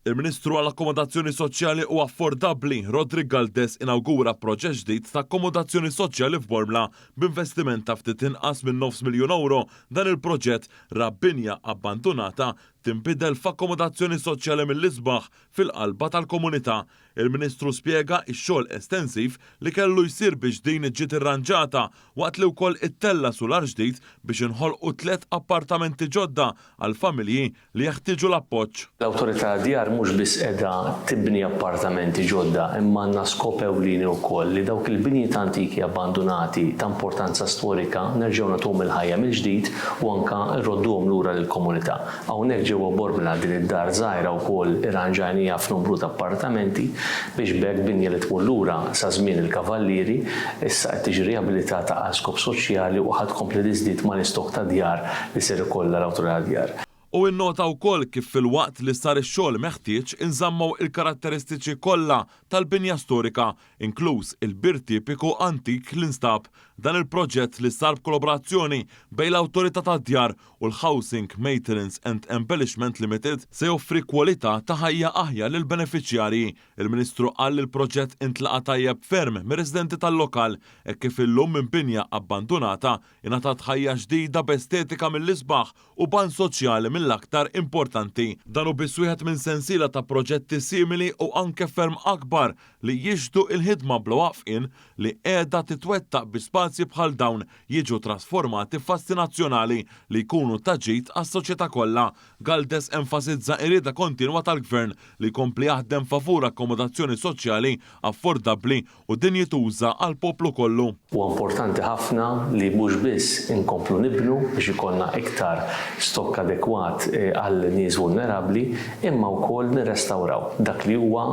Il-Ministru għall-Akkomodazzjoni Soċjali u Affordabbli Rodri Galdes inawgura proġett ġdid ta' akkomodazzjoni soċjali f'Bormla b'investiment ta' ftit inqas minn €9 miljun. Dan il-proġett rabbinja abbandonata tinbidel f'akkomodazzjoni soċjali mill-isbaħ fil-qalba tal-komunità. Il-Ministru spjega x-xogħol estensiv li kellu jsir biex din ġiet irranġata waqt li wkoll ittella sular ġdid biex inħolqu 3 appartamenti ġodda għal familji li jeħtieġu l-appoġġ. L-Awtorità djar mhux biss qiegħda tibni appartamenti ġodda imma għandna skop ewlieni wkoll li dawk il-binjiet antiki abbandonati ta' importanza storika nerġgħu nagħtuhom il-ħajja mill-ġdid u anke nrodduhom lura lill-komunità. Hawnhekk ġewwa Bormla din id-dar żgħira wkoll irranġajnija f'numru ta' appartamenti biex bekk binja li tmur lura sa żmien il-kavallieri issa qed tiġi riabilitata għal skop soċjali u ħadd tkompli tiżdied mal-istok ta' djar li ser ikollha l-Awtorità djar. U innota wkoll kif fil-waqt li sar ix-xogħol meħtieġ inżammaw il-karatteristiċi kollha tal-binja storika, inkluż il-bir tipiku antik li nstab. Dan il-proġett li sar b'kollaborazzjoni bejn l-Awtorità tad-Djar u l-Housing Maintenance and Embellishment Limited se joffri kwalità ta' ħajja aħjar lil benefiċjarji. Il-Ministru qal li l-proġett intlaqa tajjeb ferm mir-residenti tal-lokal hekk kif illum minn binja abbandonata ingħatat ħajja ġdida b'estetika mill-isbaħ u ban soċjali mill-aktar importanti. Dan hu biss wieħed minn sensiela ta' proġetti simili u anke ferm akbar li jixdu il-ħidma bla waqfien li qiegħda titwettaq bi spazji bħal dawn jiġu trasformati f'asti nazzjonali li jkunu ta' ġid għas-soċjetà kollha. Galdes enfasizza irieda kontinwa tal-Gvern li jkompli jaħdem favur akkomodazzjoni soċjali affordabbli u dinjituża għall poplu kollu. Huwa importanti ħafna li mhux biss inkomplu nibnu biex ikollna iktar stokk adekwat għal nies vulnerabbli imma wkoll nirrestawraw dak li huwa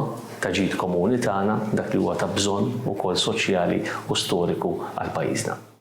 ta' ġid komuni tagħna, dak li huwa ta' bżonn ukoll soċjali u storiku għal pajjiżna.